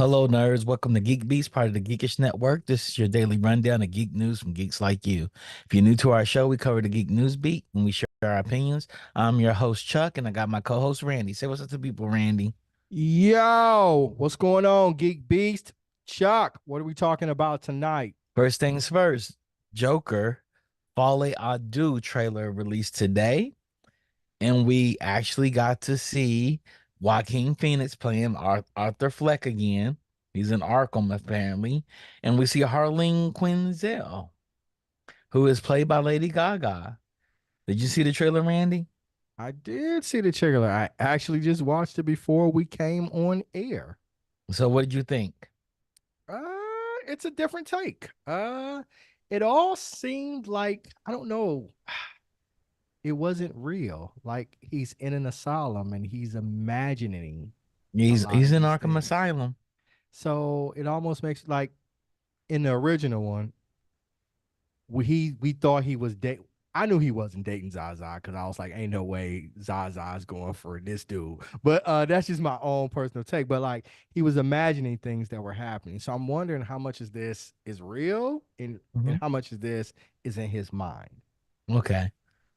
Hello, nerds. Welcome to GeekBeast, part of the Geekish Network. This is your daily rundown of geek news from geeks like you. If you're new to our show, we cover the geek news beat and we share our opinions. I'm your host, Chuck, and I got my co-host, Randy. Say what's up to people, Randy. Yo, what's going on, Geek Beast? Chuck, what are we talking about tonight? First things first, Joker, Folie Deux trailer released today, and we actually got to see Joaquin Phoenix playing Arthur Fleck again. He's in Arkham, apparently. And we see Harleen Quinzel, who is played by Lady Gaga. Did you see the trailer, Randy? I did see the trailer. I actually just watched it before we came on air. So what did you think? It's a different take. It all seemed like, I don't know, it wasn't real. Like he's in an asylum and he's imagining a lot He's of in these Arkham things. Asylum. So it almost makes like in the original one, we thought he was dating. I knew he wasn't dating Zaza because I was like, ain't no way Zaza's going for this dude. But that's just my own personal take. But like he was imagining things that were happening. So I'm wondering how much of this is real and Hmm. how much of this is in his mind. Okay.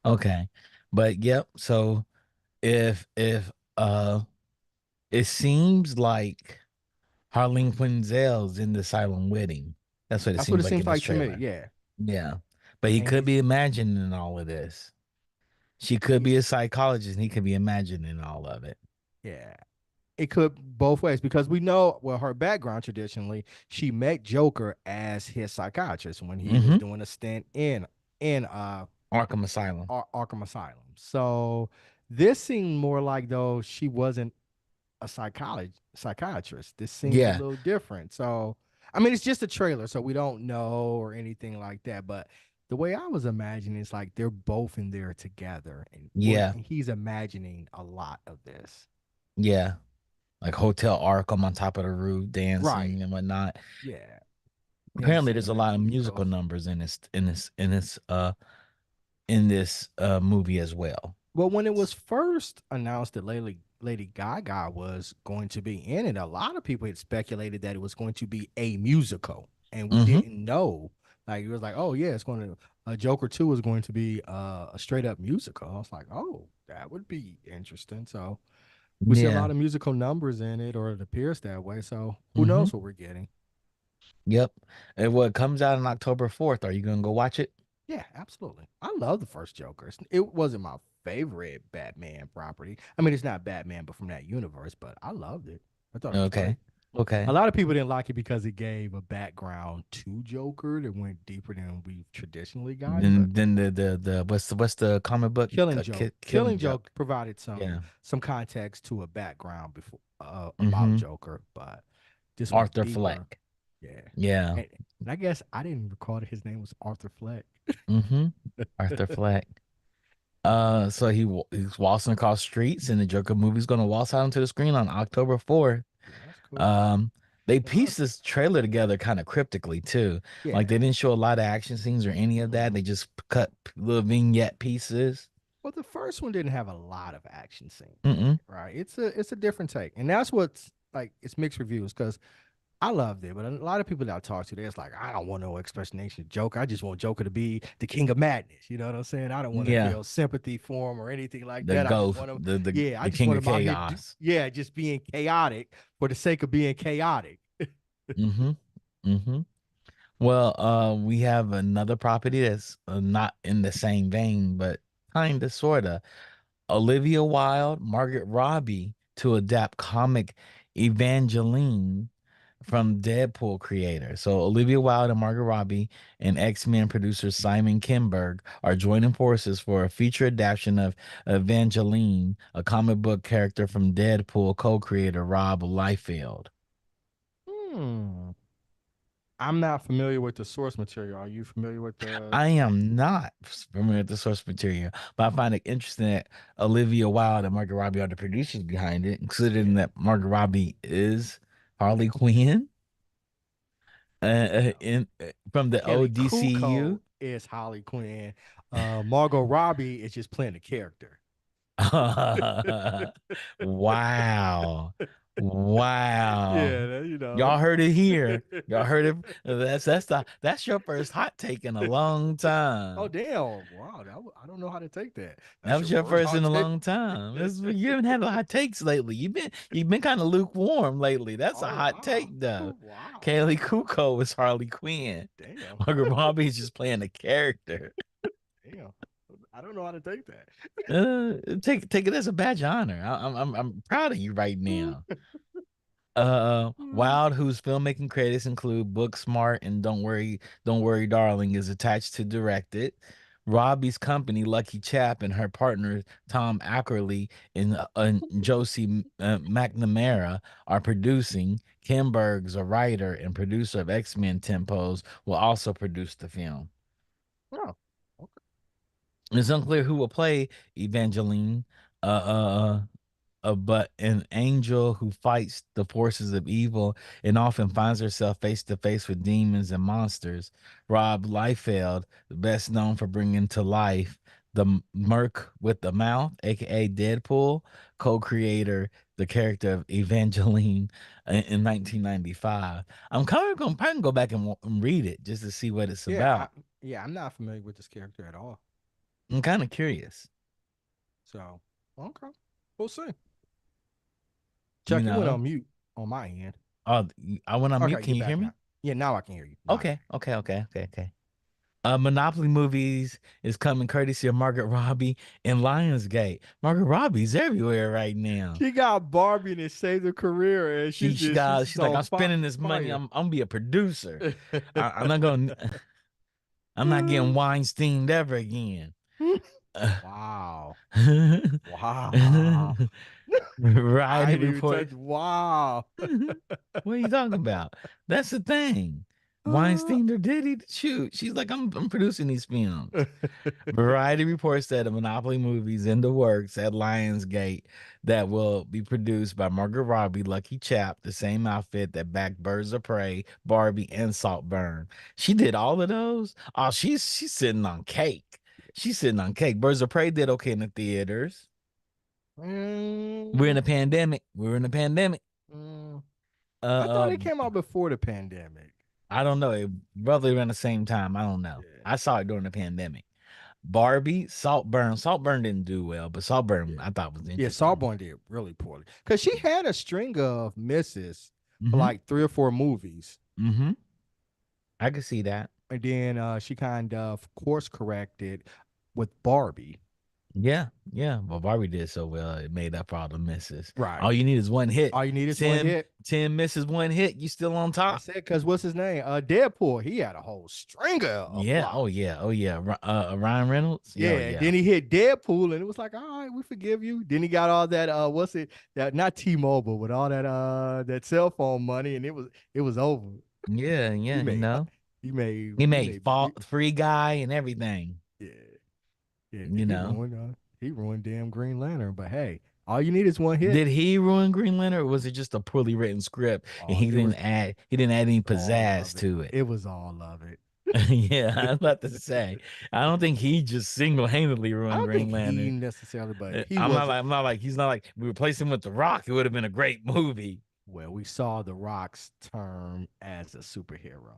Okay. But yep, so if it seems like Harleen Quinzel's in the Asylum wedding. That's what it That's what seems it like seems in this like to me. trailer. Yeah. Yeah. But he And could he's be imagining all of this. She could he's be a psychologist and he could be imagining all of it. yeah. It could both ways because we know well her background traditionally she met Joker as his psychiatrist when he was Hmm. doing a stint in Arkham Asylum. Arkham Asylum. So this seemed more like though she wasn't a psychiatrist. This seems a Yeah. little different. So I mean, it's just a trailer, so we don't know or anything like that. But the way I was imagining is like they're both in there together, Yeah. and he's imagining a lot of this. Yeah. Like Hotel Arkham on top of the roof Right. dancing and whatnot. Yeah. Him Apparently there's singing a that lot of musical musical. numbers in this movie as well. Well, when it was first announced that Lady Gaga was going to be in it, a lot of people had speculated that it was going to be a musical, and we Hmm. didn't know. Like it was like, oh yeah, it's going to Joker 2 is going to be a straight up musical. I was like, oh, that would be interesting. So we see a lot Yeah. of musical numbers in it, or it appears that way. So who Hmm. knows what we're getting? Yep. And what comes out on October 4th, are you gonna go watch it? Yeah, absolutely. I love the first Joker. It wasn't my favorite Batman property. I mean, it's not Batman, but from that universe. But I loved it. I thought it was Okay. great. A Okay. lot of people didn't like it because it gave a background to Joker that went deeper than we've traditionally gotten. But Then the what's the comic book? Killing Killing Joke Joke. provided Yeah. some context to a background before about Hmm. Joker, but this went Arthur deeper. Fleck. Yeah, Yeah. and I guess I didn't recall that his name was Arthur Fleck. Hmm. Arthur Fleck. So he's waltzing across streets, and the Joker movie's gonna waltz out onto the screen on October 4th. Yeah, that's cool. Um, they A lot of pieced this trailer together kind of cryptically too. Like yeah. they didn't show a lot of action scenes or any of that. Mm-mm. They just cut little vignette pieces. Well, the first one didn't have a lot of action scenes in Mm-mm. it, right? It's a different take, and that's what's like it's mixed reviews because I loved it, but a lot of people that I talk to, they're just like, I don't want no explanation of Joker. I just want Joker to be the king of madness. You know what I'm saying? I don't want to Yeah, feel sympathy for him or anything like the that. I just ghost, want him, the the yeah, I the just king want of him out here, chaos. yeah, just being chaotic for the sake of being chaotic. Mm-hmm. Mm-hmm. Well, we have another property that's not in the same vein, but kind of, sorta. Olivia Wilde, Margaret Robbie to adapt comic Evangeline from Deadpool creator. So Olivia Wilde and Margaret Robbie and X-Men producer Simon Kinberg are joining forces for a feature adaptation of Evangeline, a comic book character from Deadpool co-creator Rob Liefeld. Hmm. I'm not familiar with the source material. Are you familiar with the? I am not familiar with the source material, but I find it interesting that Olivia Wilde and Margot Robbie are the producers behind it, considering Yeah. that Margot Robbie is Harley Quinn Well, in from the Kelly old DCU. Kuko is Harley Quinn. Margot Robbie is just playing a character. Wow. Wow. Yeah, you know. Y'all heard it here. Y'all heard it. That's your first hot take in a long Oh time. damn! Wow, I don't know how to take that. That That's was your your first first in hot a take. long time. You haven't had a hot takes lately. You've been kind of lukewarm lately. That's a Oh hot wow, take though. wow, Kaylee Kuko is Harley Quinn. damn, Margot Robbie's just playing a character. damn. I don't know how to take that. Take it as a badge of honor. I'm proud of you right now. Wild, whose filmmaking credits include Booksmart and Don't Worry, Darling, is attached to direct it. Robbie's company, Lucky Chap, and her partner Tom Ackerley and Josie McNamara are producing. Kim Berg's a writer and producer of X-Men Tempos will also produce the film. Oh, okay. It's unclear who will play Evangeline. Uh, uh, but an angel who fights the forces of evil and often finds herself face to face with demons and monsters. Rob Liefeld, best known for bringing to life the Merc with the Mouth, aka Deadpool, co-creator the character of Evangeline in 1995. I'm kind of gonna probably go back and read it just to see what it's Yeah, about. yeah, I'm not familiar with this character at all. I'm kind of curious, So, okay, we'll see. you Chuck, you went know. on mute on my end. Oh, I went on mute. Okay, Can you're you hear back now. me? Yeah, now I can hear you. Now I can Okay, okay, okay, okay, okay. Monopoly Movies is coming courtesy of Margaret Robbie and Lionsgate. Margaret Robbie's everywhere right now. She got Barbie and it saved her career, and she's She's like, so I'm spending this money. fire. I'm gonna be a producer. I'm not gonna I'm not getting Weinstein ever again. Wow. Wow. I Variety didn't even Report. touch. Wow. What are you talking about? That's the thing. Weinstein or Diddy? Shoot. She's like, I'm producing these films. Variety reports that a Monopoly movie's in the works at Lionsgate that will be produced by Margot Robbie, Lucky Chap, the same outfit that backed Birds of Prey, Barbie, and Saltburn. She did all of those. Oh, she's sitting on cake. She's sitting on cake. Birds of Prey did okay in the theaters. We're in Mm, a pandemic. We're in a pandemic. mm. I thought Uh, it came out before the pandemic. I don't know. It roughly around the same time. I don't know. Yeah. I saw it during the pandemic. Barbie, Saltburn. Saltburn didn't do well, but Saltburn Yeah. I thought was Yeah, interesting. Sawborn did really poorly because she had a string of misses for Mm-hmm. like 3 or 4 movies, Mm-hmm. I could see that. and then she kind of course corrected with Barbie. Yeah, yeah. Well, Barbie did so well, it made up for all the misses. Right. All you need is one hit. All you need is one 10, hit. 10 misses, one hit. You still on top. That's it. Because what's his name? Deadpool. He had a whole stringer of Yeah. Oh flops. yeah. Oh yeah. Ryan Reynolds. Yeah. Oh Yeah. yeah. Then he hit Deadpool, and it was like, all right, we forgive you. Then he got all that. What's it? That not T-Mobile, but all that. That cell phone money, and it was over. Yeah. He Yeah. made. He made. He He made made. Fall Free Guy and everything. Yeah. Yeah. You He know. ruined. He ruined damn Green Lantern. But hey, all you need is one hit. Did he ruin Green Lantern, or was it just a poorly written script and Oh, it was he didn't add any all pizzazz of it. to it? It was all of it. Yeah, I was about to say. I don't think he just single-handedly I ruined don't think Green he Lantern. necessarily, but he was. I'm not like he's not like we replaced him with The Rock. It would have been a great movie. Well, we saw The Rock's term as a superhero.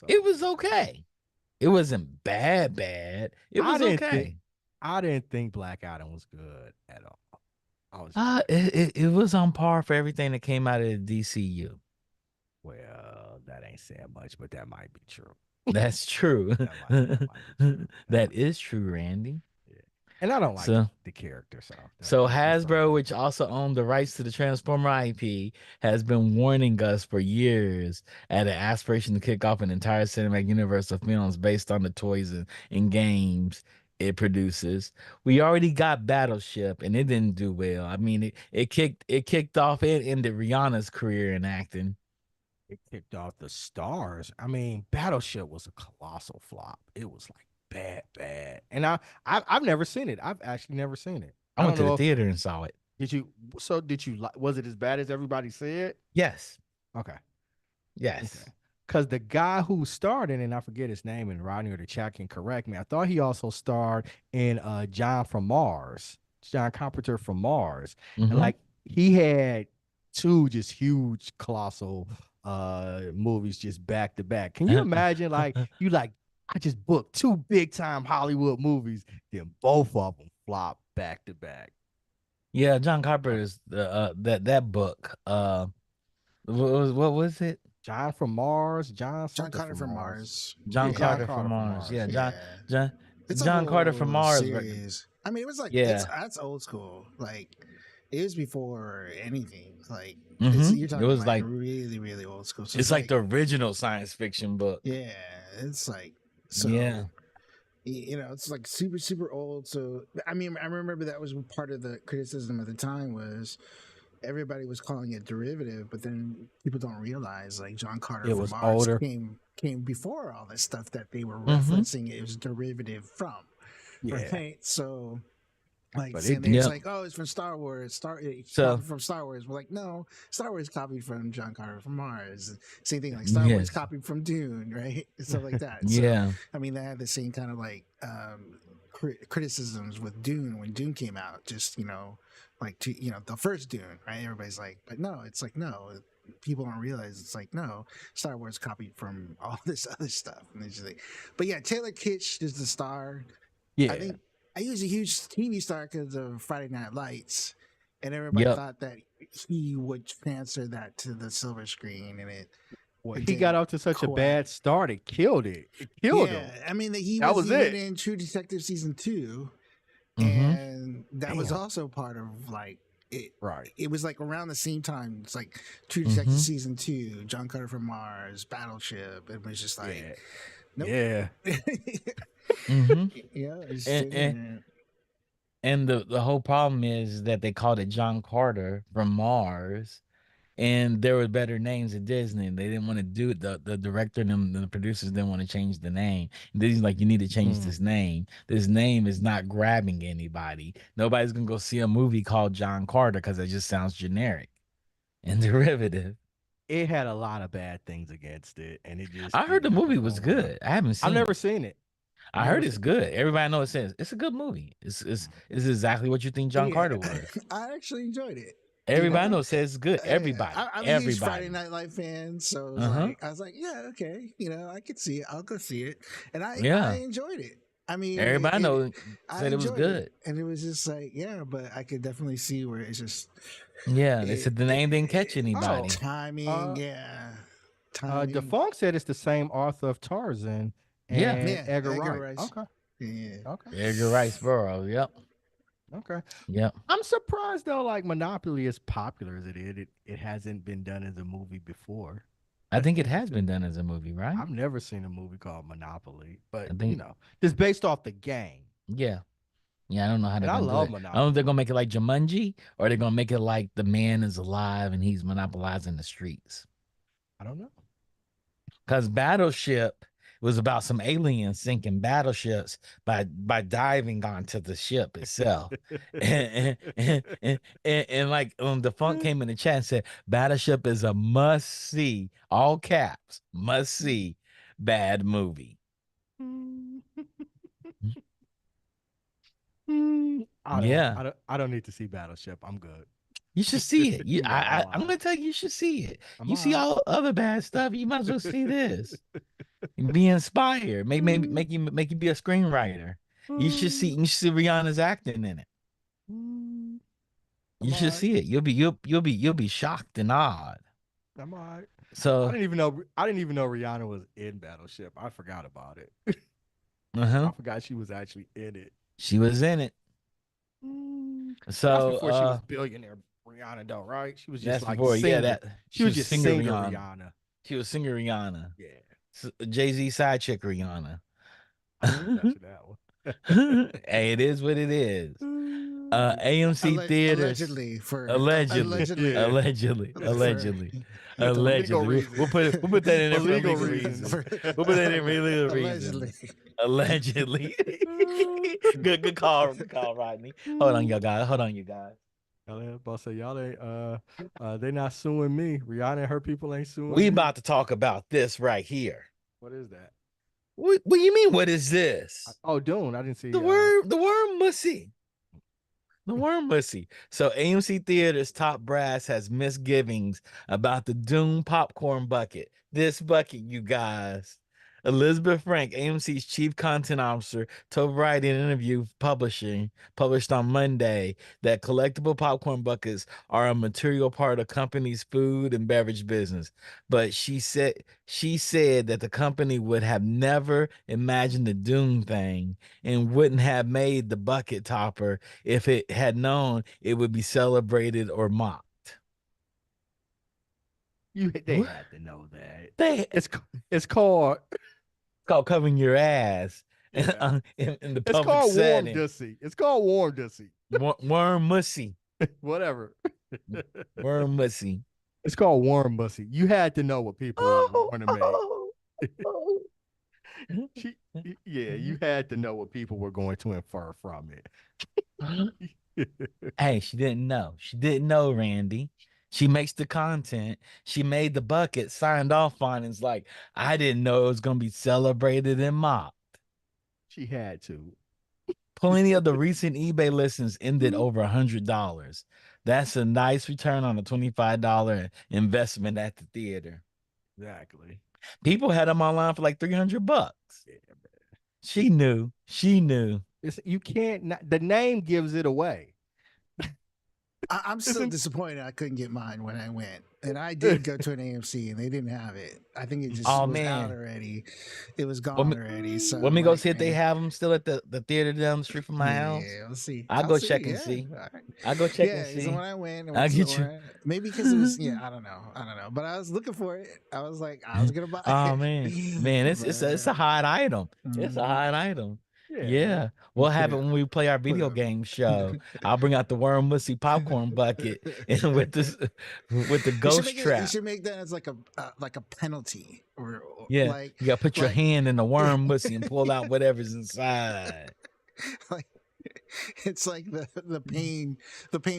It So was okay. It wasn't bad. It I was didn't think okay. I didn't think Black Adam was good at all. I was just It was on par for everything that came out of the DCU. well, that ain't saying much, but that might be true. That's true. That might be true. That That might is true, Randy. yeah. And I don't like So the character, so So that's the only Hasbro, thing. which also owned the rights to the Transformer IP, has been warning us for years at an aspiration to kick off an entire cinematic universe of films based on the toys and games it produces. We already got Battleship, and it didn't do well. I mean, it kicked off and ended Rihanna's career in acting. It kicked off the stars. I mean, Battleship was a colossal flop. It was like bad, bad. And I've never seen it. I've actually never seen it. I I went don't to the know if theater and saw it. did you so did you like was it as bad as everybody said? Yes, Okay. Okay. yes. Because the guy who starred in it, and I forget his name, and Rodney or the chat can correct me. I thought he also starred in John from Mars, John Carpenter from Mars. And Hmm. like he had two just huge, colossal movies just back to back. Can you imagine like I just booked two big time Hollywood movies, then both of them flop back to back. Yeah, John Like Carpenter's that book. What was it? John from Mars, John John something Carter from from Mars. Mars. John Yeah, John Carter Yeah, from Carter from Mars. Yeah, Mars. Yeah. yeah. John It's a John Carter from whole Mars. series. I mean, it was like Yeah. that's old school. Like it was before anything. Like it's Mm-hmm. you're It talking was like like really really old school. So it's it's like like the original science fiction book. yeah, it's like Yeah. so it's like super super old. So I mean, I remember that was part of the criticism at the time was everybody was calling it derivative, but then people don't realize like John Carter It from was Mars older. came before all this stuff that they were Mm-hmm. referencing. It was derivative from, Yeah. right? So like But saying it that it's Yep. like, oh, it's from Star Wars. It's So copied from Star Wars. We're like, no, Star Wars copied from John Carter from Mars. Same thing, like Star Wars yes. copied from Dune, right? And stuff like that. So Yeah. I mean, they had the same kind of like criticisms with Dune when Dune came out. Just like the first Dune, right? Everybody's like, but no, it's like no. People don't realize it's like no, Star Wars copied from all this other stuff, and it's just like, but yeah, Taylor Kitsch is the star. yeah. I think he was a huge TV star because of Friday Night Lights, and everybody Yep. thought that he would transfer that to the silver screen, and Well, it he got didn't off to such a quite. bad start, it killed it. It killed Yeah, him. I mean he That was was even it. in True Detective season 2, Mm-hmm. and that was Damn. also part of like it. Right. It was like around the same time. It's like True Mm-hmm. Detective season 2, John Carter from Mars, Battleship. It was just like, Yeah. nope. Yeah. Mm-hmm. Yeah, it's And, and the whole problem is that they called it John Carter from Mars, and there were better names at Disney. They didn't want to do it. The director and the producers didn't want to change the name. And Disney's like, you need to change this name. This name is not grabbing anybody. Nobody's gonna go see a movie called John Carter because it just sounds generic and derivative. It had a lot of bad things against it, and it just I heard the did not movie was perform well. good. I haven't I've seen never it. seen it. I never heard it's seen good. Everybody knows it's a good movie. It's exactly what you think John yeah, Carter was. I actually enjoyed it. Everybody knows says it's good. Everybody. I'm a huge Friday Everybody. Night Live fan, so it was Uh-huh. I was like, yeah, okay, I could see it. I'll go see it, and I Yeah. enjoyed it. I mean, Everybody knows I said it was enjoyed good. and it was just like, yeah, but I could definitely see where it's just Yeah. They said the name didn't catch Oh, anybody. timing, uh, timing. Defunk said it's the same author of Tarzan Yeah. and Yeah, Edgar Edgar Wright. Rice. Okay. Yeah, Okay. Edgar Rice Burrow. Yep. Okay. Yep. I'm surprised though, like Monopoly, as popular as it hasn't been done as a movie before. I think it That's has interesting. been done as a movie, right? I've never seen a movie called Monopoly, but I think it's based off the game. yeah. Yeah, I don't know how they're And I gonna do love it. I don't know if Monopoly. they're gonna make it like Jumanji or they're gonna make it like the man is alive and he's monopolizing the streets. I don't know. Because Battleship was about some aliens sinking battleships by diving onto the ship itself. And like the funk came in the chat and said, Battleship is a must see, all caps, must see bad movie. Yeah. I don't need to see Battleship. I'm good. You should see it. No, I'm I'm all gonna tell you, you should see it. I'm You see all all other bad stuff, you might as well see this. Be inspired. Make you be a screenwriter. You should see Rihanna's acting in it. I'm You should see it. You'll be shocked and awed. I'm all right. I So didn't even know Rihanna was in Battleship. I forgot about it. uh-huh. I forgot she was actually in it. She was in it. That's So before she was billionaire Rihanna, though, right? She was just that's like before, singer. yeah, that she was just singer Rihanna. She was singer Rihanna. Yeah. Jay-Z side chick Rihanna. I didn't touch that one. Hey, it is what it is. AMC theaters allegedly for allegedly. We'll put that in there for legal reasons. We'll put that in for legal reasons. Allegedly. Good call, Rodney. Hold on, you guys. Boss say y'all ain't they not suing me. Rihanna and her people ain't suing We me. about to talk about this right here. What is that? What do you mean? What is this? Oh, Dune. I didn't see The word mussy. The worm pussy. So AMC Theaters top brass has misgivings about the Doom popcorn bucket. This bucket, you guys. Elizabeth Frank, AMC's chief content officer, told Variety in an interview published on Monday that collectible popcorn buckets are a material part of company's food and beverage business. But she said that the company would have never imagined the Doom thing and wouldn't have made the bucket topper if it had known it would be celebrated or mocked. They had to know that. They It's called called covering your ass in the it's public called warm setting. dussy. It's called warm dussy. Worm mussy. Whatever. Worm mussy. It's called warm mussy. You had to know what people want to make. You had to know what people were going to infer from it. Hey, she didn't know. She didn't know, Randy. She makes the content. She made the bucket, signed off on it. It's like, I didn't know it was going to be celebrated and mocked. She had to. Plenty of the recent eBay listings ended over $100. That's a nice return on a $25 investment at the theater. Exactly. People had them online for like $300. Yeah, she knew. She knew. You can't. The name gives it away. I'm still disappointed I couldn't get mine when I went. And I did go to an AMC and they didn't have it. I think it just was out already. It was gone already. So let me go see if they have them still at the theater down the street from my house. Yeah, we'll see. I'll go check and see. I'll go check and see. So when I went, I'll get you. Maybe because it was, I don't know. But I was looking for it. I was like, I was gonna buy it. Oh man, it's a hot item. It's a hot item. Yeah. We'll have it when we play our video game show. I'll bring out the worm mussy popcorn bucket and with the ghost trap. You should make that as like a penalty. You gotta put your hand in the worm mussy and pull out whatever's inside. It's like the pain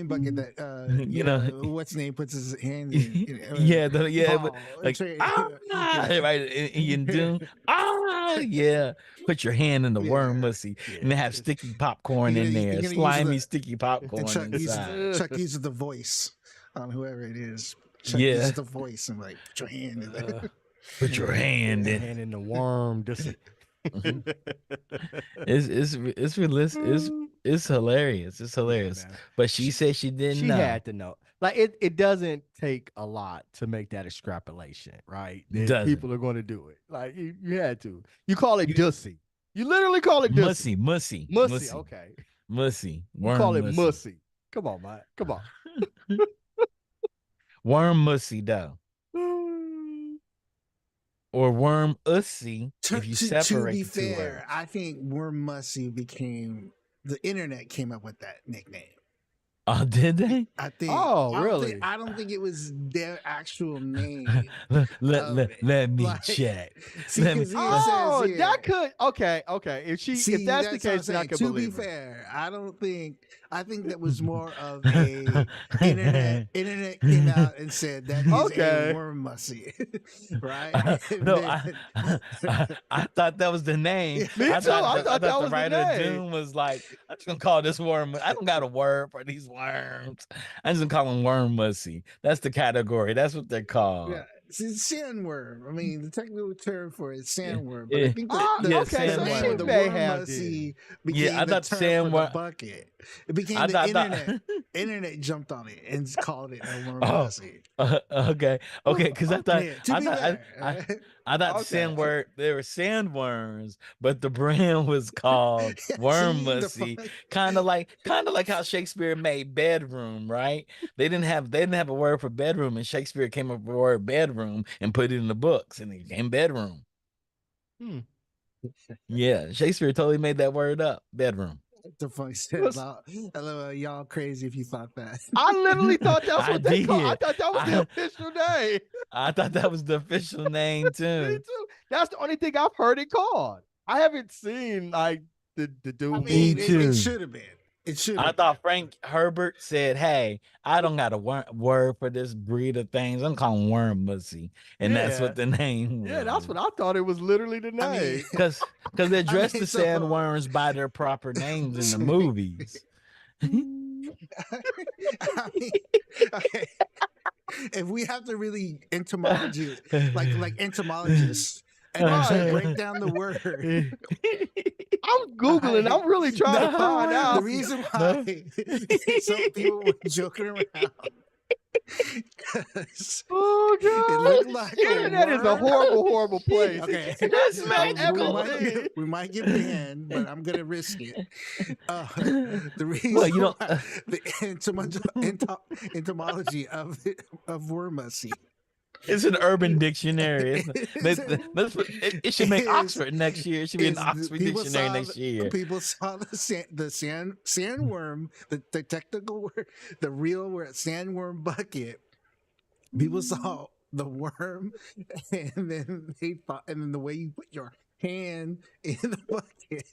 bucket that what's name puts his hand in. Right in Doom. Put your hand in the worm mussy and they have sticky popcorn in there, slimy sticky popcorn inside. Chuck uses the voice on whoever it is. Chuck uses the voice and like put your hand in there. Put your hand in the worm. It's hilarious. It's hilarious. Yeah, but she said she didn't know. She had to know. Like it doesn't take a lot to make that extrapolation, right? People are going to do it. Like you had to. You call it dussy. You literally call it dussy. Mussy. Okay. Mussy. You call it mussy. Come on, man. Come on. Worm mussy though. Or worm ussy if you separate. To be fair, I think worm mussy the internet came up with that nickname. Oh, did they? I think. Oh, really? I don't think it was their actual name. let me check. That could. Okay. If that's the case, then I could believe. To be fair, I think that was more of a internet came out and said that is a worm mussy, right? I thought that was the name. Me too. I thought that was the writer name. Doom was like, I'm just gonna call this worm. I don't got a word for these worms. I'm just gonna call them worm mussy. That's the category. That's what they're called. Yeah. It's sandworm. I mean, the technical term for it is sandworm. But I think sandworm. The worm mussy became I thought the term sandworm for the bucket. It became the internet. Internet jumped on it and called it a worm mussy. Okay, because I thought Okay. they were sandworms, but the brand was called worm mussy. Kind of like how Shakespeare made bedroom, right? They didn't have a word for bedroom, and Shakespeare came up with the word bedroom and put it in the books, and it became bedroom. Yeah, Shakespeare totally made that word up, bedroom. The funny thing about y'all crazy if you thought that. I literally thought that's what they called. I thought that was the official name. I thought that was the official name too. Me too. That's the only thing I've heard it called. I haven't seen like the Doom. I mean, it should have been. I thought Frank Herbert said, "Hey, I don't got a word for this breed of things. I'm calling worm mussy," and that's what the name was. Yeah, that's what I thought. It was literally the name. Because they dress the sandworms by their proper names in the movies. I mean, okay. If we have to really entomology, like entomologists, and actually Right. break down the word, I'm Googling. I'm really trying to find No, the out. reason no. why some people were joking around, 'cause Oh it God. looked like a Internet is a worm. horrible, Oh, horrible shit. place. Okay, That's Everything. we might get banned, but I'm gonna risk it. The Well, reason you know, why the entomology of wormussy it's an urban dictionary. is, It should make is Oxford next year. It should be an is Oxford dictionary next year. people saw the sandworm, the technical word, the real word, sandworm bucket. People saw the worm, and then they thought, and then the way you put your hand in the bucket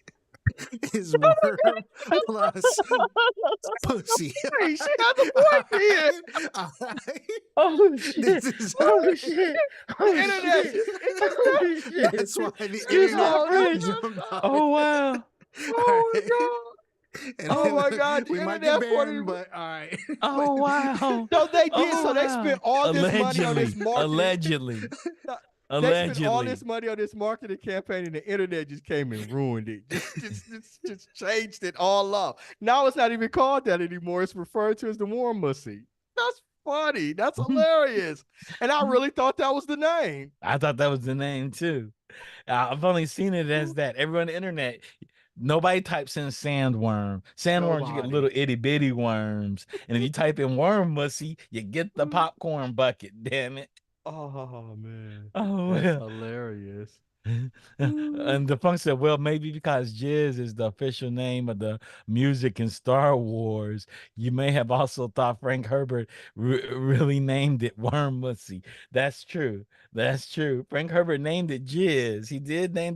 is worm plus pussy. Hey, she has a point here. Alright? Oh This shit! is Oh shit! The Oh internet, shit! it just Oh shit! that's why the Excuse my internet French. jumped on it. Oh wow! oh my Alright? God. And Oh my God. The we might get internet banned, funny. but all right. Oh wow! So they did. Oh So they spent wow! all this money on this Allegedly, marketing. allegedly, No, they spent all allegedly. this money on this marketing campaign, and the internet just came and ruined it. Just changed it all up. Now it's not even called that anymore. It's referred to as the warm mussy. That's funny. That's hilarious. And I really thought that was the name. I thought that was the name too. I've only seen it as that. Everyone on the internet, nobody types in sandworm. Sandworms, you get Nobody. little itty bitty worms. And if you type in worm mussy, you get the popcorn bucket, damn it. Oh man. Oh, That's well. hilarious. And the funk said, well, maybe because Jizz is the official name of the music in Star Wars, you may have also thought Frank Herbert really named it Worm Mussy. That's true. That's true. Frank Herbert named it Jizz. He did name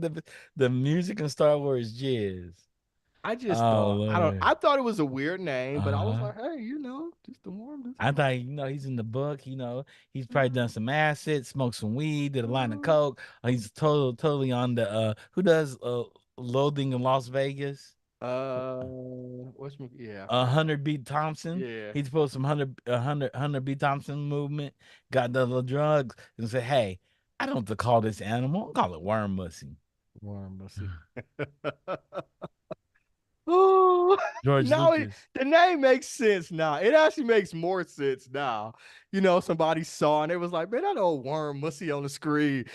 the music in Star Wars Jizz. I just Oh, thought Lord. I thought it was a weird name, but I was Uh-huh. like, hey, just the warm. That's I fine. thought, he's in the book, he's probably done some acid, smoked some weed, did a line of coke. He's totally on the who does Loathing in Las Vegas? Yeah, I forgot. Hunter B. Thompson. Yeah, He's supposed some Hunter B. Thompson movement, got the drugs, and said, hey, I don't have to call this animal, I'll call it worm mussy. warm. Let's see. Oh, George now Lucas. the name makes sense now. It actually makes more sense now. Somebody saw and it was like, man, that old worm mussy on the screen.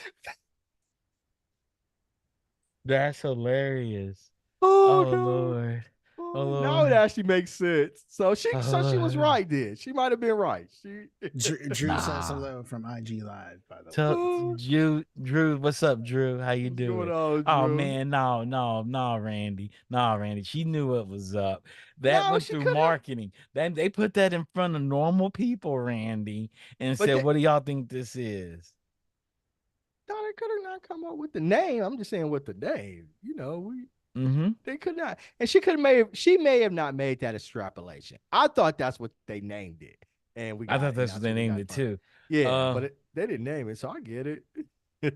That's hilarious. Oh Oh no. Lord. Oh Now it Lord. actually makes sense. So Oh she was Lord. right then. She might have been right. She Drew says Nah. hello from IG Live, by the way. Tell Drew, what's up, Drew? How you What's going doing? on, Oh Drew? man, no, Randy. No, Randy. She knew what was up. That No, went she through could have. marketing. Then they put that in front of normal people, Randy, and But said, they, what do y'all think this is? no, they could have not come up with the name. I'm just saying with the name. Mm-hmm. They could not. And she may have not made that extrapolation. I thought that's what they named it. And we I got thought it. And that's what that's they what we named got it from it. too. Yeah, Uh but they didn't name it, so I get it. The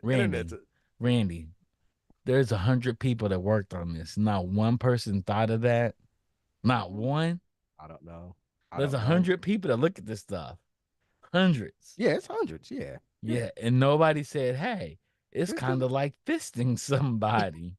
internet's Randy, Randy, there's 100 people that worked on this. Not one person thought of that. Not one. I don't know. I There's don't a know. 100 people that look at this stuff. Hundreds. Yeah, it's hundreds. Yeah. Yeah. Yeah, and nobody said, "Hey, it's kind of like fisting somebody."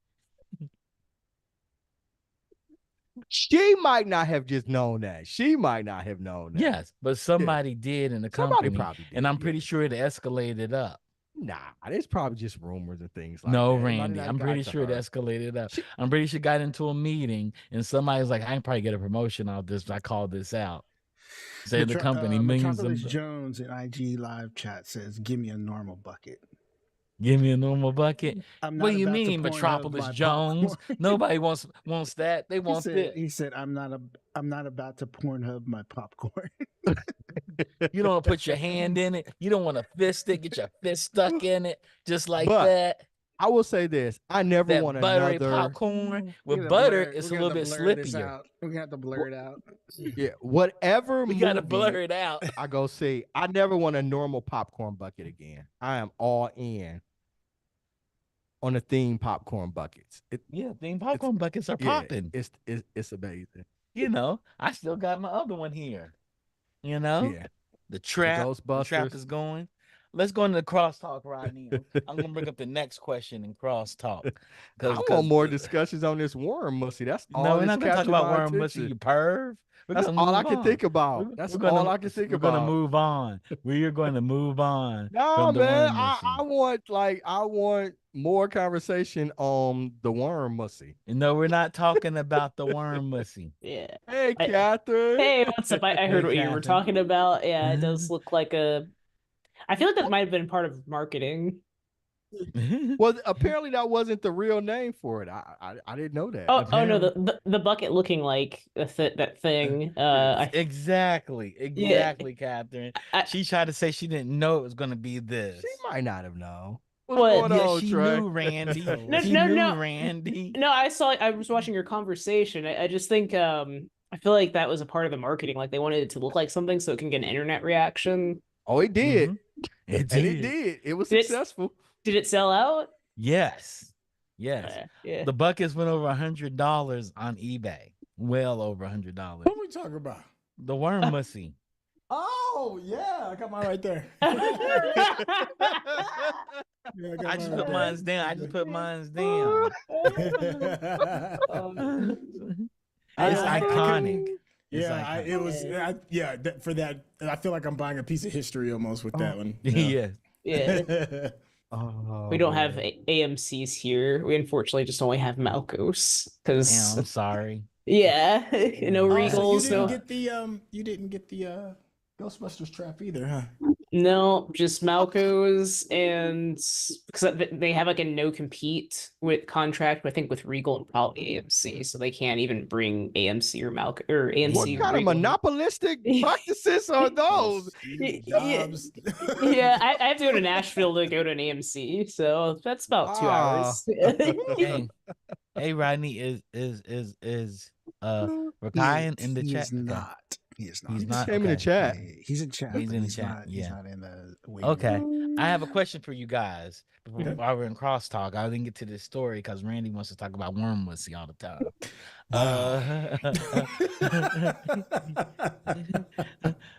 She might not have just known that. She might not have known that. Yes, but Yeah. somebody did in the Somebody company, probably and did. I'm Yeah. pretty sure it escalated up. Nah, it's probably just rumors and things like No, that. It might have Randy, not I'm got pretty to sure it her. escalated up. She, I'm pretty sure it got into a meeting, and somebody's like, "I can probably get a promotion out of this if I call this out." Say the company millions Metropolis of. Jones in IG Live chat says, "Give me a normal bucket." Give me a normal bucket. I'm What not do you about to mean, Pornhub Metropolis my Jones? popcorn. Nobody wants that. They he want said. this. He said, I'm not about to Pornhub my popcorn." You don't want to put your hand in it. You don't want to fist it. Get your fist stuck in it, just like but that. I will say this: I never want That buttery another. popcorn We're with gonna butter. blur. It's We're a gonna little have to bit blur this slippier. out. We're gonna have to blur it out. Yeah, whatever We gotta blur movie it out. I go see, I never want a normal popcorn bucket again. I am all in on the theme popcorn buckets. Yeah, theme popcorn buckets are Yeah, popping. it's amazing. I still got my other one here. You know, Yeah, the the trap, the trap Ghostbusters. is going. Let's go into the crosstalk, Rodney. I'm gonna bring up the next question in crosstalk, I want because more discussions on this worm mussy. That's no, all we're that's not gonna talk captured about my worm musty, attention. you perv. We're That's gonna all I move can on. think about. We're, That's we're all gonna I can think we're gonna about. move on. We are going to move on No, from the man. worm I musty. want more conversation on the worm mussy. No, we're not talking about the worm musty. Yeah. Hey, I, Catherine. hey, what's up? I heard Hey, what you were Catherine. talking about. Yeah, it does look like a. I feel like that might have been part of marketing. Well, apparently that wasn't the real name for it. I didn't know that. Oh no, Apparently, the bucket looking like that thing. exactly, Yeah, Catherine. I, She tried to say she didn't know it was going to be She this. might not have known. What's what? going Yeah, on, she Trey? knew, Randy. Oh, No, She no, knew, no, Randy. no. I was watching your conversation. I just think I feel like that was a part of the marketing. Like they wanted it to look like something so it can get an internet reaction. Oh, it did. It And it did. did. It was Did it, successful. did it sell out? Yes. Yes. Yeah. The buckets went over $100 on eBay. Well over $100. What are we talking about? The worm mussy. Oh yeah, I got mine right there. Yeah, I just put right mine down. I just put mine down. there. It's I iconic. It's Yeah, iconic. it was. For that, I feel like I'm buying a piece of history almost with that one. Yes. Yeah. Oh, We don't have man. AMCs here. We unfortunately just only have Malcos Damn, I'm because sorry. yeah, no Oh, so Regals, no. you didn't get the Ghostbusters trap either, huh? No, just Malco's, and because they have like a no compete with contract, I think with Regal and probably AMC, so they can't even bring AMC or Malco or What AMC kind of Regal. monopolistic practices are those? Steve Yeah, Jobs. yeah, I have to go to Nashville to go to an AMC, so that's about 2 hours. Hey, Rodney is Ryan in the he chat? is not. He is not. He's He not. just came in the Okay. chat. He's in chat. He's but in the he's chat, Not, He's yeah. not in the waiting Okay. room. I have a question for you guys. Okay. While we're in crosstalk, I didn't get to this story because Randy wants to talk about worm mussy all the time.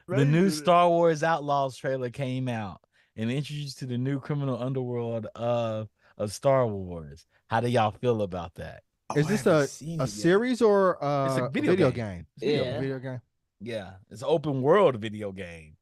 The new Star Wars Outlaws trailer came out and introduced to the new criminal underworld of Star Wars. How do y'all feel about that? Is this a series or It's a a video video game. game? Yeah. Video game. Yeah, it's an open world video game.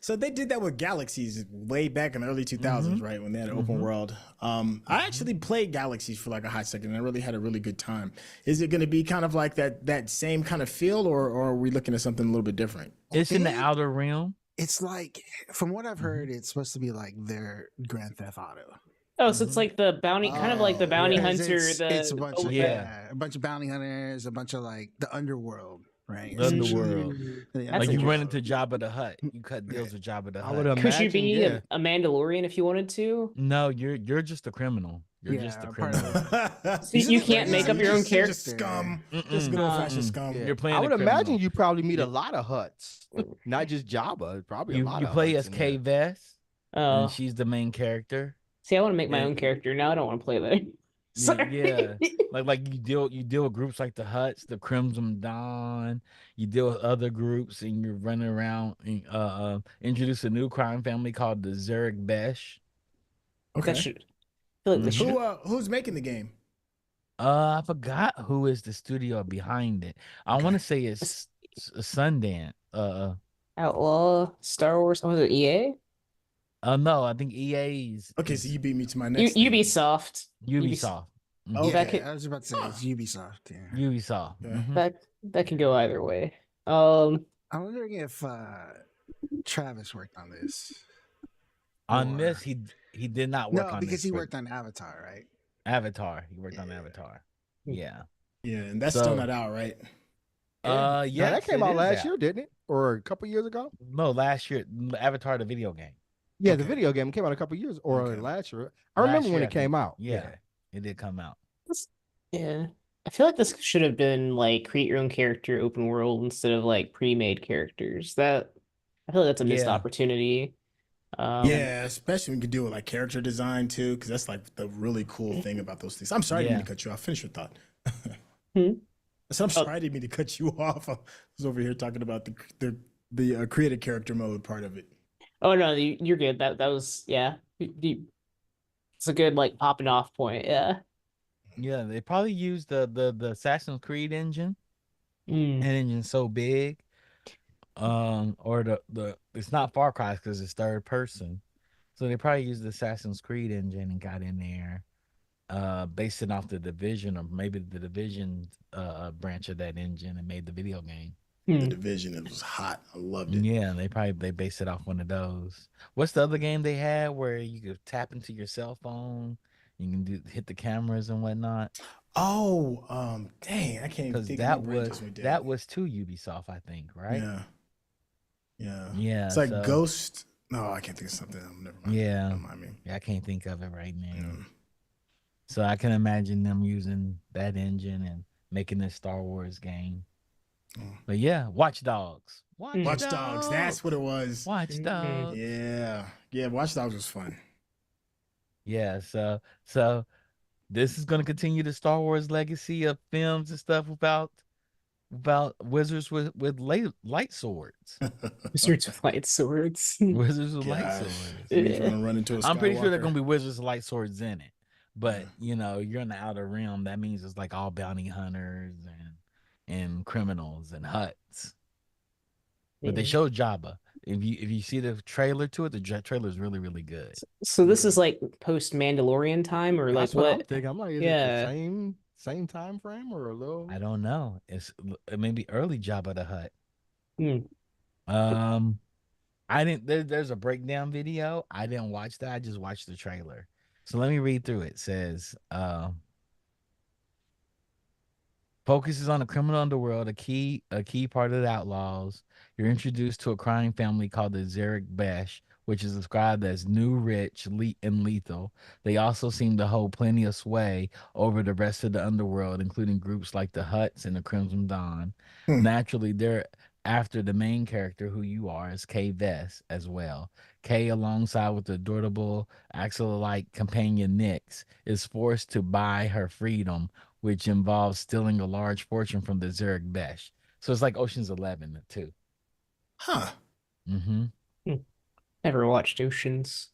So they did that with Galaxies way back in the early 2000s, right? When they had an open world. I actually played Galaxies for like a hot second and I really had a really good time. Is it going to be kind of like that same kind of feel or are we looking at something a little bit different? It's in the outer realm. It's like, from what I've heard, it's supposed to be like their Grand Theft Auto. Oh, so it's like the bounty, kind of like the bounty yeah. hunter. It's a bunch of Yeah. a bunch of bounty hunters, a bunch of like the underworld, right? The underworld. Yeah, That's Like you run interesting. into Jabba the Hutt. You cut deals with Jabba the I would Hutt. Could you imagine, be yeah. a Mandalorian if you wanted to? No, you're just a criminal. You're just a part of criminal. So you can't make up your own character. Just scum. Mm-mm. Just good old fashioned Mm-mm. scum. You're playing I a would criminal. imagine you probably meet a Yeah. lot of Huts, not just Jabba. Probably a You lot you of play Hutts as in Kay there. Vess, Oh, and she's the main character. see, I want to make my Yeah. own character now. I don't want to play that. Sorry. Yeah, like you deal with groups like the Huts, the Crimson Dawn. You deal with other groups, and you're running around and introduce a new crime family called the Zurich Besh. Okay. That should. I feel like this should. Who's making the game? I forgot who is the studio behind it. I want to say it's Sundance. Outlaw Star Wars. Oh, was it EA? No, I think EA's Okay, so you beat me to my next. Ubisoft. Ubisoft. Mhm. Oh, Yeah, that could- I was about to say it's Ubisoft. Yeah. Ubisoft. Yeah. Mhm. That can go either way. I'm wondering if Travis worked on this. On Or- this, he did not work No, on because this, he but worked on Avatar, right? Avatar. He worked on Yeah. Avatar. Yeah. Yeah, and that's So- still not out, right? Yeah, Yeah, that came out last year, didn't it? Or a couple years ago? No, last year. Avatar, the video game. Yeah, the Okay. video game came out a couple years or Okay. last year. I remember Last when year, it came out. Yeah, it did come out. Yeah. I feel like this should have been like create your own character open world instead of like pre-made characters. I feel like that's a missed Yeah. opportunity. Yeah, especially when you can do it like character design too, because that's like the really cool thing about those things. I'm sorry, I didn't mean to cut you off. Finish your thought. So I'm sorry, I didn't mean to cut you off. I was over here talking about the creative character mode part of it. Oh no, you're good. That was yeah. It's a good like popping off point. Yeah. Yeah, they probably used the Assassin's Creed engine. Mm. That engine's so big. Or the it's not Far Cry because it's third person. So they probably used the Assassin's Creed engine and got in there, based it off the Division or maybe the Division branch of that engine and made the video game. The Mm. Division, it was hot. I loved it. Yeah, they based it off one of those. What's the other game they had where you could tap into your cell phone? You can hit the cameras and whatnot. Oh, dang, I can't even Because think. that My brain was just went dead. that was to Ubisoft, I think, right? Yeah, yeah, Yeah. It's like So Ghost. No, I can't think of something. Never mind. yeah, Don't mind me. I can't think of it right now. Yeah. So I can imagine them using that engine and making this Star Wars game. Oh. But yeah, Watch Dogs. Watch Dogs. That's what it was. Watch Dogs. Yeah, yeah. Watch Dogs was fun. Yeah. So this is going to continue the Star Wars legacy of films and stuff about wizards with light swords. Wizards with light swords. Wizards with light Gosh, swords. somebody's gonna run into a I'm pretty sure there are Skywalker. going to be wizards with light swords in it. But Yeah. you know, you're in the outer realm. That means it's like all bounty hunters and criminals and huts. But they Yeah. showed Jabba. If you see the trailer to it, the trailer is really really good. So this is like post Mandalorian time, or like That's what I'm what? thinking. I'm like, is Yeah. it the same time frame or a little? I don't know. It may be early Jabba the Hutt. Hmm. I didn't. There's a breakdown video. I didn't watch that. I just watched the trailer. So let me read through it. It says, focuses on the criminal underworld, a key part of the Outlaws. You're introduced to a crime family called the Zarek Besh, which is described as new, rich, and lethal. They also seem to hold plenty of sway over the rest of the underworld, including groups like the Hutts and the Crimson Dawn. Hmm. Naturally, they're after the main character, who you are, is Kay Vess as well. Kay, alongside with the adorable Axel-like companion Nyx, is forced to buy her freedom, which involves stealing a large fortune from the Zarek Besh. So it's like Ocean's 11 too. Huh. Mm-hmm. Never watched Oceans.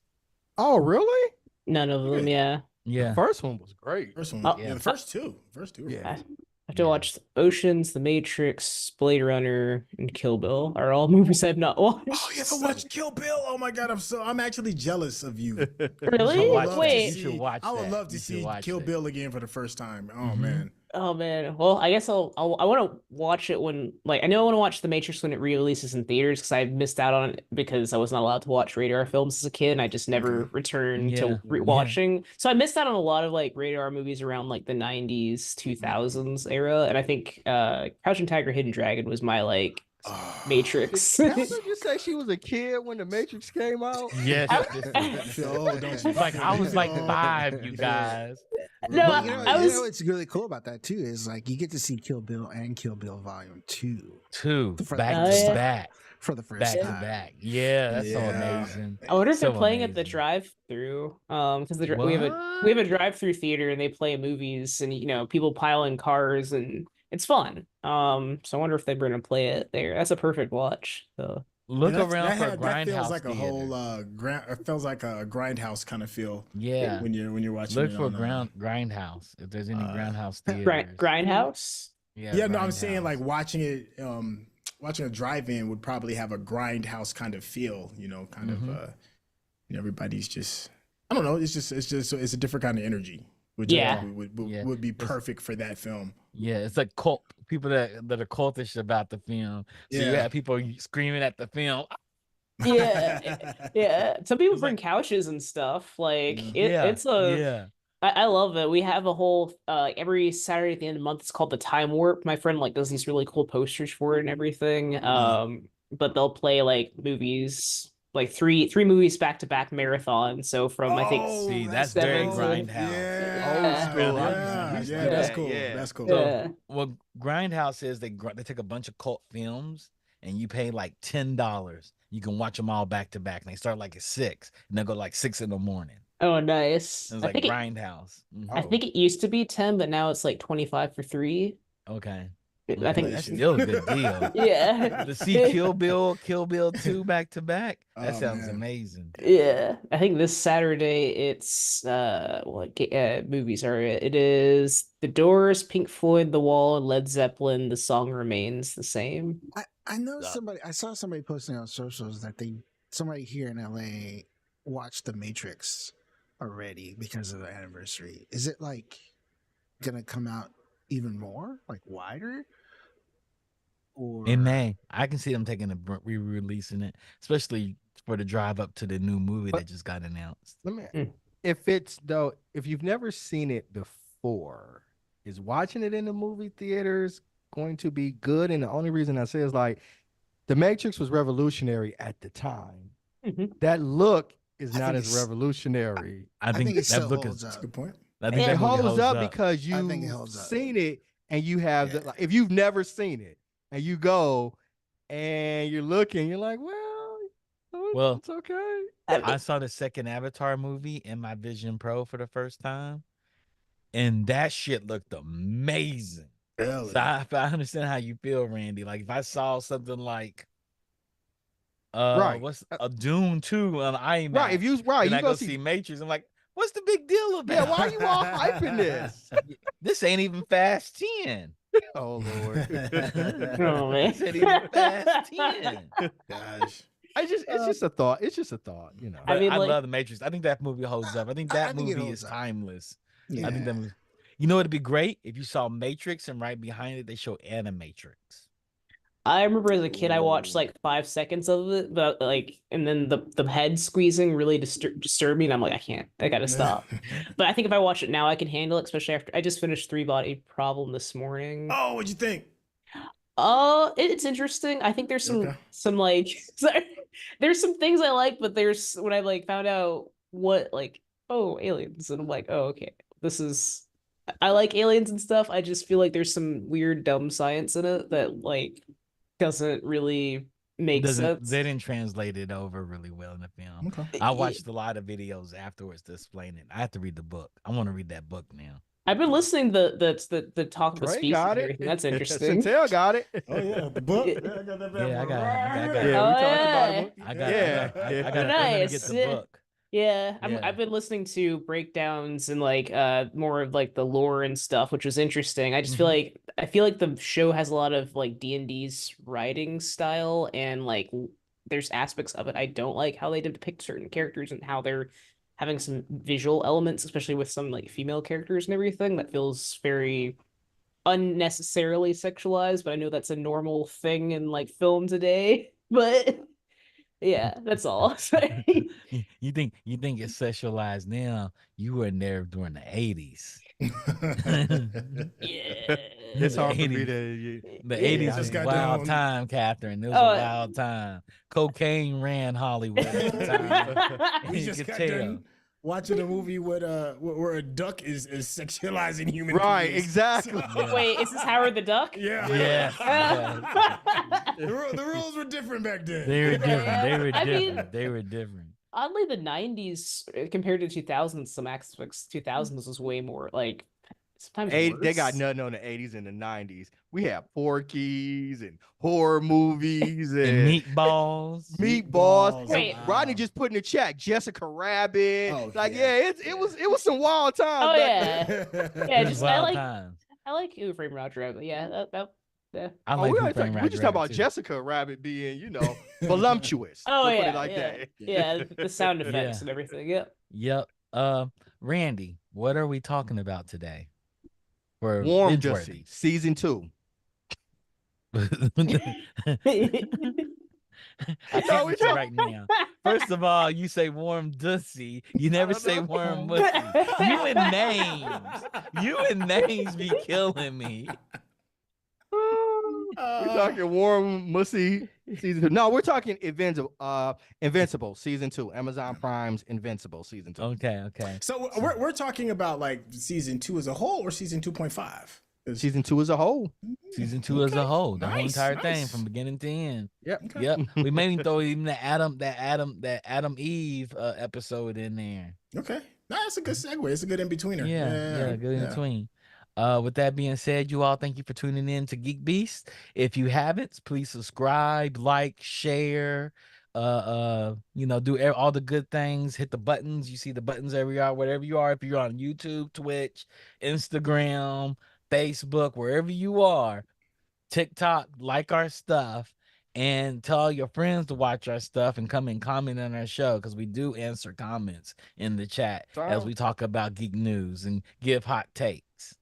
Oh, really? None of them. Okay. Yeah. Yeah. The first one was great. First one. Oh, Yeah, the first two. First two. Were Yeah. fun. I have to watch Oceans, The Matrix, Blade Runner, and Kill Bill are all movies I've not watched. Oh, you haven't watched Kill Bill? Oh my God, I'm actually jealous of you. Really? watch that. Wait. You should watch I would that. love to You should see watch Kill that. Bill again for the first time. Oh Mhm. man. Oh man. Well, I guess I want to watch it when I know I want to watch The Matrix when it re-releases in theaters because I missed out on it because I was not allowed to watch radar films as a kid and I just never returned Yeah. to watching. So I missed out on a lot of like radar movies around like the 90s, 2000s era, and I think Crouching Tiger, Hidden Dragon was my like Matrix. How did you say she was a kid when the Matrix came out? Yes. Phil, don't you Like I was like Phil. 5, you guys. No, But I was- what's really cool about that too is like you get to see Kill Bill and Kill Bill Volume 2 Two For back the- to yeah. back, for the first back to time. back. Yeah, that's so Yeah. amazing. I wonder if they're So playing at the amazing. drive-through, because we have a drive-through theater and they play movies and people pile in cars and it's fun. So I wonder if they're going to play it there. That's a perfect watch. So Look Yeah, around for a that feels grindhouse like a theater. whole it feels like a grindhouse kind of feel Yeah. when you're watching Look it for a on, grindhouse. If there's any grindhouse Grind theaters. Grindhouse. yeah, no, I'm saying like grindhouse. watching it watching a drive-in would probably have a grindhouse kind of feel, kind Mhm. of everybody's just I don't know, it's a different kind of energy, which Yeah. I think Yeah. would be perfect for that film. Yeah, it's like cult people that are cultish about the film. So you Yeah. have people screaming at the film. Yeah, yeah. Some people It's bring like- couches and stuff. Like Yeah, it's a. yeah. I love it. We have a whole every Saturday at the end of the month. It's called the Time Warp. My friend like does these really cool posters for it and everything. But they'll play like movies, like three movies back to back marathon. So from I think See, that's very Grindhouse. Yeah, Old school. yeah, I used to yeah, do that's that, cool. yeah. That's cool. So Yeah. what Grindhouse is, they take a bunch of cult films and you pay like $10. You can watch them all back to back. And they start like at 6 and they'll go like 6 in the morning. Oh, nice. It was I like think Grindhouse. Mhm. I think it used to be 10, but now it's like 25 for 3. Okay. I think That's still a good deal. yeah. To see Kill Bill 2 back to back, that Oh, sounds man. amazing. Yeah, I think this Saturday it's movies are it is The Doors, Pink Floyd, The Wall, and Led Zeppelin. The Song Remains the Same. I know somebody. I saw somebody posting on socials that somebody here in LA watched The Matrix already because of the anniversary. Is it like gonna come out even more, like wider? Or In May, I can see them taking re-releasing it, especially for the drive up to the new movie that just got announced. Let me, Mm. if you've never seen it before, is watching it in the movie theaters going to be good? And the only reason I say is like The Matrix was revolutionary at the time. Mhm. That look is I not think as it's- revolutionary. I think think it still that look holds is. That's a up. good point. I think It that movie holds up I because think it you've holds up. seen it and you have Yeah. the, like, if you've never seen it and you go and you're looking, you're like, well, it's okay. I saw the second Avatar movie in my Vision Pro for the first time, and that shit looked amazing. Really? So I understand how you feel, Randy. Like if I saw something like Right. what's a Dune 2 on IMAX, Right. If you then you I go go see, see Matrix. I'm like, what's the big deal about yeah, it? why are you all hyping this? This ain't even Fast 10. Oh Lord. Oh man. This ain't even Fast 10. Gosh. It's just a thought. It's just a thought, you know. I But mean, I like- love the Matrix. I think that movie holds up. I think that I think it movie holds is up. timeless. Yeah. I think that movie. You know, it'd be great if you saw Matrix and right behind it they show Animatrix. I remember as a kid, I watched like 5 seconds of it, but like, and then the head squeezing really disturbed me, and I'm like, I gotta stop. But I think if I watch it now, I can handle it, especially after I just finished Three Body Problem this morning. Oh, what'd you think? It's interesting. I think there's Okay. some like there's some things I like, but there's when I like found out what like aliens, and I'm like, oh okay, this is I like aliens and stuff. I just feel like there's some weird dumb science in it that like doesn't really make sense. They didn't translate it over really well in the film. Okay. I watched a lot of videos afterwards to explain it. I have to read the book. I want to read that book now. I've been listening to the talk of the Trey species got and it. everything. That's interesting. Chantel got it. Oh yeah, the book. Yeah. Yeah, I got that bad Yeah, I boy got right it. here. Yeah, we talked about yeah. it. I got Yeah. I'm gonna Nice. get the Yeah. book. Yeah, Yeah. I've been listening to breakdowns and like more of like the lore and stuff, which was interesting. I just feel like the show has a lot of like D&D's writing style, and like there's aspects of it I don't like how they depict certain characters and how they're having some visual elements, especially with some like female characters and everything, that feels very unnecessarily sexualized, but I know that's a normal thing in like film today. But yeah, that's all. You think it's sexualized now? You were there during the 80s. Yeah. It's hard for me 80s. to. The Yeah. 80s Just was a got wild down. time, Catherine. It was Oh, a wild time. Cocaine ran Hollywood at the time. We You just could got tell. done watching a movie with where a duck is sexualizing human Right, beings. exactly. Yeah. Wait, is this Howard the Duck? Yeah. Yes, yes. The rules were different back then. They were different. They were I mean- different. They were different. Oddly, the 90s compared to 2000s, some aspects 2000s was way more like sometimes They got worse. nothing on the 80s and the 90s. We have Porky's and horror movies And and meatballs. meatballs. Wait. And Rodney just put in the chat Jessica Rabbit. Oh, like, yeah. it was some wild times. Oh back then. yeah, yeah. Just I Wild like times. Who Framed Roger Rabbit. Yeah, yeah. I Oh, like we Who always Framed we Roger just talk about Rabbit, too. Jessica Rabbit being, voluptuous. Oh We'll put yeah, it like yeah. that. Yeah, the sound effects Yeah. and everything. Yeah. Yep. Randy, what are we talking about today? For Warm binge-worthy? Jussie, season 2. I can't with you right now. First of all, you say warm dussy. You never say warm mussy. You and names be killing me. We're talking Warm Mussy season 2. No, we're talking Invincible season 2. Amazon Prime's Invincible season 2. Okay. So we're talking about like season 2 as a whole or season 2.5? Season 2 as a whole. Season 2 as a whole, the whole Nice, entire thing nice. from beginning to end. Yep. Okay. Yep. We maybe throw even the Adam Eve episode in there. Okay. No, that's a good segue. It's a good in-betweener. Yeah, good in between. With that being said, you all, thank you for tuning in to Geek Beast. If you haven't, please subscribe, like, share, do all the good things. Hit the buttons. You see the buttons everywhere, wherever you are. If you're on YouTube, Twitch, Instagram, Facebook, wherever you are, TikTok, like our stuff, and tell your friends to watch our stuff and come and comment on our show, because we do answer comments in the chat as we talk about geek news and give hot takes.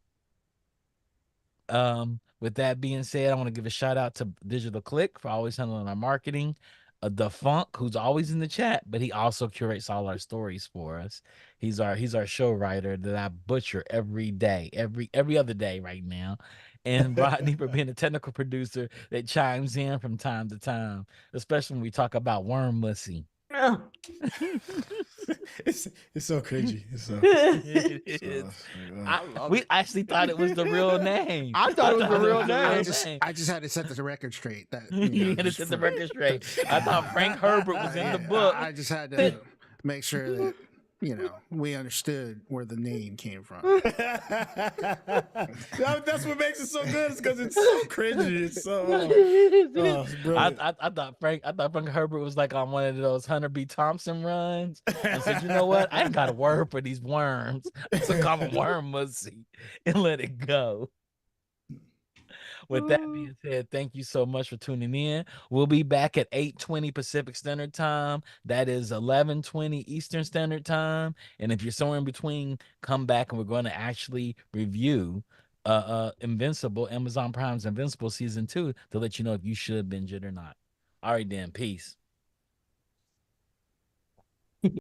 With that being said, I want to give a shout out to Digital Click for always handling our marketing. The Funk, who's always in the chat, but he also curates all our stories for us. He's our show writer that I butcher every day, every other day right now. And Rodney for being a technical producer that chimes in from time to time, especially when we talk about worm mussy. It's so cringy. It's so. We actually thought it was the real name. I thought it was the real name. I just had to set the record straight. That You had to set the record straight. I thought Frank Herbert was in the book. I just had to make sure that we understood where the name came from. That's what makes it so good. Is because it's so cringy. It's so. I thought Frank Herbert was like on one of those Hunter B. Thompson runs. I said, you know what? I ain't got a word for these worms. So call them worm mussy and let it go. With that being said, thank you so much for tuning in. We'll be back at 8:20 Pacific Standard Time. That is 11:20 Eastern Standard Time. And if you're somewhere in between, come back and we're going to actually review Invincible, Amazon Prime's Invincible Season 2, to let you know if you should binge it or not. All right, then. Peace.